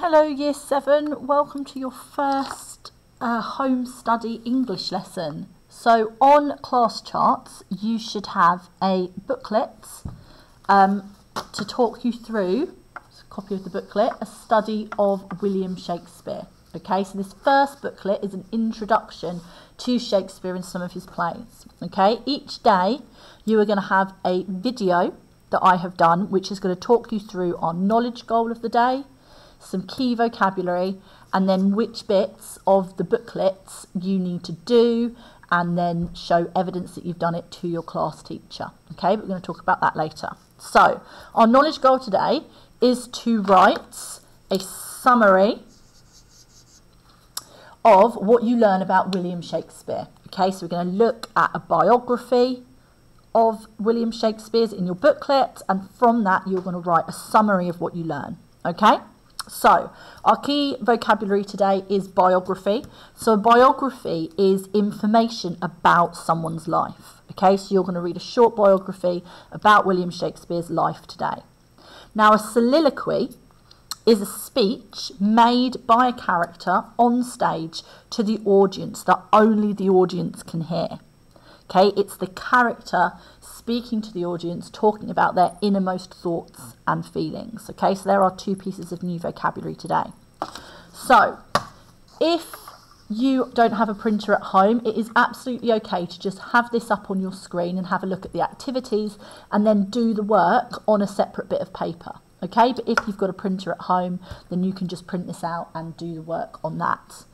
Hello Year 7, welcome to your first home study English lesson. So on class charts you should have a booklet to talk you through, a copy of the booklet, a study of William Shakespeare. Okay, so this first booklet is an introduction to Shakespeare and some of his plays. Okay, each day you are going to have a video that I have done which is going to talk you through our knowledge goal of the day, some key vocabulary, and then which bits of the booklets you need to do, and then show evidence that you've done it to your class teacher. Okay, but we're going to talk about that later. So our knowledge goal today is to write a summary of what you learn about William Shakespeare. Okay, so we're going to look at a biography of William Shakespeare's in your booklet, and from that you're going to write a summary of what you learn. Okay, so our key vocabulary today is biography. So a biography is information about someone's life. Okay, so you're going to read a short biography about William Shakespeare's life today. Now a soliloquy is a speech made by a character on stage to the audience that only the audience can hear. Okay, it's the character speaking to the audience, talking about their innermost thoughts and feelings. Okay, so there are two pieces of new vocabulary today. So if you don't have a printer at home, it is absolutely okay to just have this up on your screen and have a look at the activities and then do the work on a separate bit of paper. Okay, but if you've got a printer at home, then you can just print this out and do the work on that.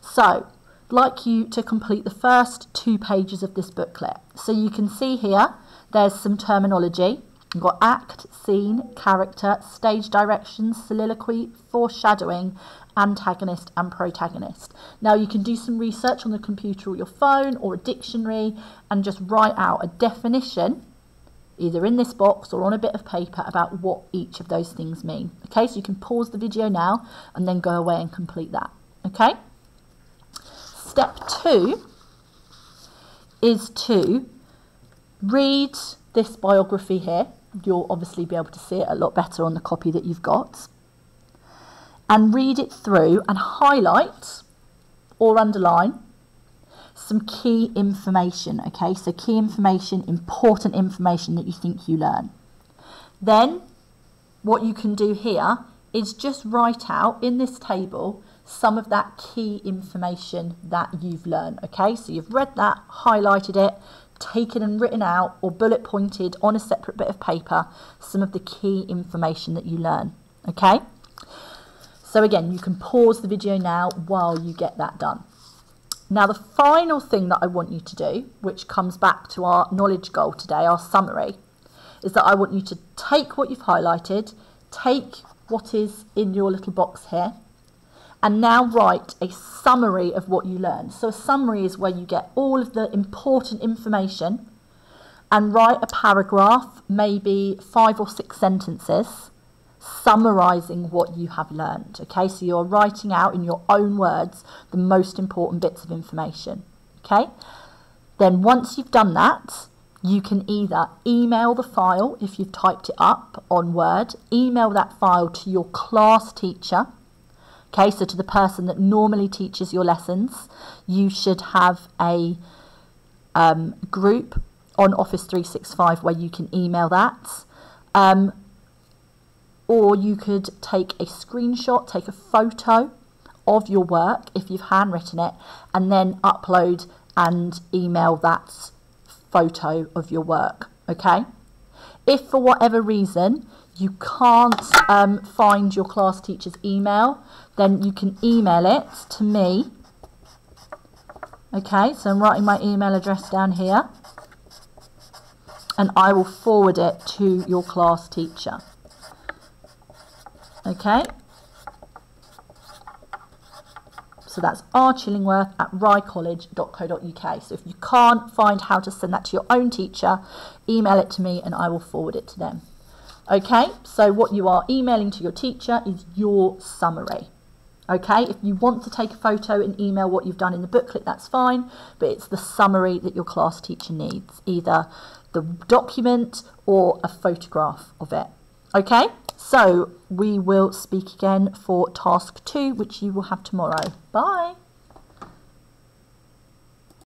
So I'd like you to complete the first 2 pages of this booklet. So you can see here there's some terminology. You've got act, scene, character, stage directions, soliloquy, foreshadowing, antagonist and protagonist. Now you can do some research on the computer or your phone or a dictionary and just write out a definition either in this box or on a bit of paper about what each of those things mean. Okay, so you can pause the video now and then go away and complete that. Okay. Step 2 is to read this biography here. You'll obviously be able to see it a lot better on the copy that you've got. And read it through and highlight or underline some key information. Okay, so key information, important information that you think you learn. Then what you can do here is just write out in this table some of that key information that you've learned. Okay, so you've read that, highlighted it, taken and written out or bullet pointed on a separate bit of paper some of the key information that you learn. Okay, so again you can pause the video now while you get that done. Now the final thing that I want you to do, which comes back to our knowledge goal today, our summary, is that I want you to take what you've highlighted, take what is in your little box here, and now write a summary of what you learned. So a summary is where you get all of the important information and write a paragraph, maybe 5 or 6 sentences, summarising what you have learned. Okay, so you're writing out in your own words the most important bits of information. Okay, then once you've done that, you can either email the file if you've typed it up on Word, email that file to your class teacher. Okay, so to the person that normally teaches your lessons. You should have a group on Office 365 where you can email that. Or you could take a screenshot, take a photo of your work if you've handwritten it, and then upload and email that photo of your work. Okay? If for whatever reason you can't find your class teacher's email, then you can email it to me. Okay, so I'm writing my email address down here, and I will forward it to your class teacher. Okay, so that's rchillingworth@rycollege.co.uk. So if you can't find how to send that to your own teacher, email it to me and I will forward it to them. Okay, so what you are emailing to your teacher is your summary. Okay, if you want to take a photo and email what you've done in the booklet, that's fine, but it's the summary that your class teacher needs, either the document or a photograph of it. Okay, So we will speak again for task 2, which you will have tomorrow. Bye.